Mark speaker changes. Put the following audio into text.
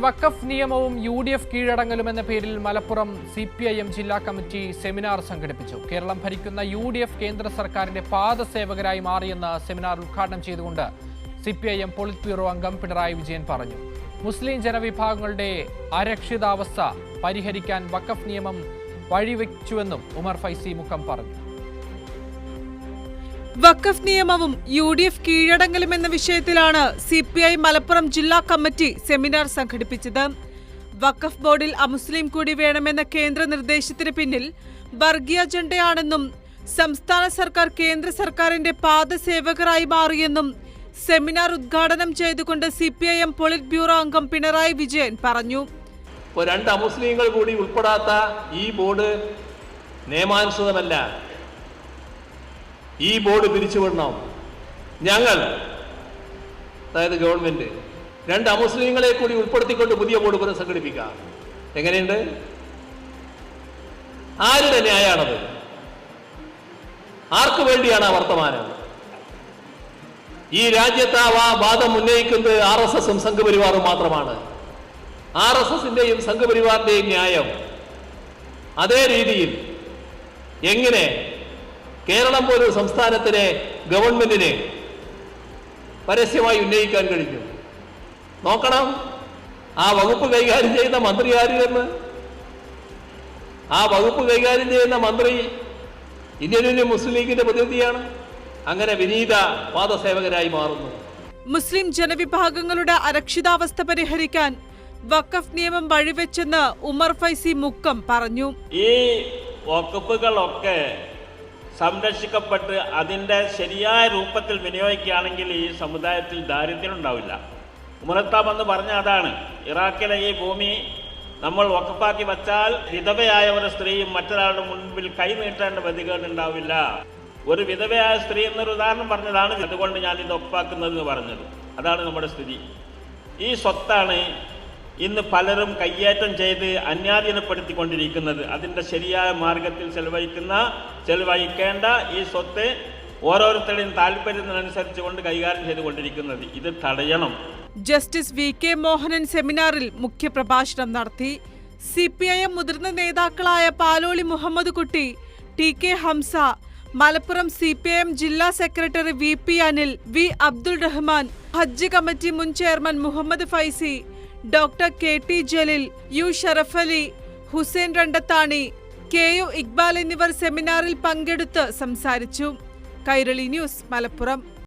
Speaker 1: വഖഫ് നിയമവും UDF കീഴടങ്ങലുമെന്ന പേരിൽ Malappuram CPIM ജില്ലാ കമ്മിറ്റി സെമിനാർ സംഘടിപ്പിച്ചു. കേരളം ഭരിക്കുന്ന UDF കേന്ദ്ര സർക്കാരിന്റെ പാദസേവകരായി മാറിയെന്ന് സെമിനാർ ഉദ്ഘാടനം ചെയ്തുകൊണ്ട് CPIM പോളിറ്റ് ബ്യൂറോ അംഗം പിണറായി വിജയൻ പറഞ്ഞു. മുസ്ലിം ജനവിഭാഗങ്ങളുടെ അരക്ഷിതാവസ്ഥ പരിഹരിക്കാൻ വഖഫ് നിയമം വഴിവെച്ചുവെന്നും ഉമർ ഫൈസി മുക്കം പറഞ്ഞു.
Speaker 2: വഖഫ് നിയമവും UDF കീഴടങ്ങലുമെന്ന വിഷയത്തിലാണ് CPI മലപ്പുറം ജില്ലാ കമ്മിറ്റി സെമിനാർ സംഘടിപ്പിച്ചത്. വഖഫ് ബോർഡിൽ അമുസ്ലിം കൂടി വേണമെന്ന കേന്ദ്ര നിർദ്ദേശത്തിന് പിന്നിൽ വർഗീയ അജണ്ടയാണെന്നും സംസ്ഥാന സർക്കാർ കേന്ദ്ര സർക്കാരിന്റെ പാദസേവകരായി മാറിയെന്നും സെമിനാർ ഉദ്ഘാടനം ചെയ്തുകൊണ്ട് CPIM പോളിറ്റ് ബ്യൂറോ അംഗം പിണറായി വിജയൻ പറഞ്ഞു.
Speaker 3: രണ്ട് അമുസ്ലിങ്ങൾ കൂടി ഉൾപ്പെടാത്ത ഈ ബോർഡ് നിയമാനുസൃതമല്ല. ഈ ബോർഡ് പിരിച്ചുവിടണം. ഞങ്ങൾ, അതായത് ഗവൺമെന്റ്, രണ്ട് അമുസ്ലിങ്ങളെ കൂടി ഉൾപ്പെടുത്തിക്കൊണ്ട് പുതിയ ബോർഡ് പുനഃസംഘടിപ്പിക്കാം. എങ്ങനെയുണ്ട്? ആരുടെ ന്യായാണത്? ആർക്കു വേണ്ടിയാണ് ആ വർത്തമാനം? ഈ രാജ്യത്ത് ആ വാദം ഉന്നയിക്കുന്നത് RSSും സംഘപരിവാറും മാത്രമാണ്. RSSന്റെയും സംഘപരിവാറിന്റെയും ന്യായം അതേ രീതിയിൽ എങ്ങനെ കേരളം പോലൊരു സംസ്ഥാനത്തിനെ ഗവൺമെന്റിനെ പരസ്യമായി ഉന്നയിക്കാൻ കഴിഞ്ഞു? നോക്കണം, ആ വകുപ്പ് കൈകാര്യം ചെയ്യുന്ന മന്ത്രി ആരെന്ന്. ആ വകുപ്പ് കൈകാര്യം ചെയ്യുന്ന മന്ത്രി ഇന്ത്യൻ യൂണിയൻ മുസ്ലിം ലീഗിന്റെ പ്രതിനിധിയാണ്. അങ്ങനെ വിനീത പാദസേവകരായി മാറുന്നു.
Speaker 2: മുസ്ലിം ജനവിഭാഗങ്ങളുടെ അരക്ഷിതാവസ്ഥ പരിഹരിക്കാൻ വഖഫ് നിയമം വഴിവെച്ചെന്ന് ഉമർ ഫൈസി മുക്കം പറഞ്ഞു.
Speaker 4: ഈ വഖഫുകളൊക്കെ സംരക്ഷിക്കപ്പെട്ട് അതിൻ്റെ ശരിയായ രൂപത്തിൽ വിനിയോഗിക്കുകയാണെങ്കിൽ ഈ സമുദായത്തിൽ ദാരിദ്ര്യം ഉണ്ടാവില്ല. ഉമറത്താമെന്ന് പറഞ്ഞ അതാണ്. ഇറാഖിലെ ഈ ഭൂമി നമ്മൾ വഖഫാക്കി വച്ചാൽ വിധവയായ ഒരു സ്ത്രീയും മറ്റൊരാളുടെ മുൻപിൽ കൈ നീട്ടേണ്ട ഗതികേടുണ്ടാവില്ല. ഒരു വിധവയായ സ്ത്രീ എന്നൊരു ഉദാഹരണം പറഞ്ഞതാണ്. അതുകൊണ്ട് ഞാൻ ഇത് ഒപ്പാക്കുന്നതെന്ന് പറഞ്ഞത്. അതാണ് നമ്മുടെ സ്ഥിതി. ഈ സ്വത്താണ് ഇന്ന് പലരും കയ്യേറ്റം ചെയ്ത് അന്യാധീനപ്പെടുത്തിക്കൊണ്ടിരിക്കുന്നത്. അതിൻ്റെ ശരിയായ മാർഗത്തിൽ ചെലവഴിക്കേണ്ട ഈ സ്വത്ത് ഓരോരുത്തരുടെയും താല്പര്യത്തിനനുസരിച്ച് കൊണ്ട് കൈകാര്യം ചെയ്തുകൊണ്ടിരിക്കുന്നത്. ഇത് തടയണം.
Speaker 2: ജസ്റ്റിസ് VK മോഹനൻ സെമിനാറിൽ മുഖ്യപ്രഭാഷണം നടത്തി. CPIM മുതിർന്ന നേതാക്കളായ പാലോളി മുഹമ്മദ് കുട്ടി, TK ഹംസ, മലപ്പുറം CPIM ജില്ലാ secretary VP Anil, V Abdul Rahman, Hajj committee മുൻ chairman Muhammad Faizy, doctor KT Jaleel, U Sharafali, Hussain Randathani, KU Iqbal എന്നിവർ സെമിനാറിൽ പങ്കെടുത്ത് സംസാരിച്ചു. കൈരളി ന്യൂസ്, മലപ്പുറം.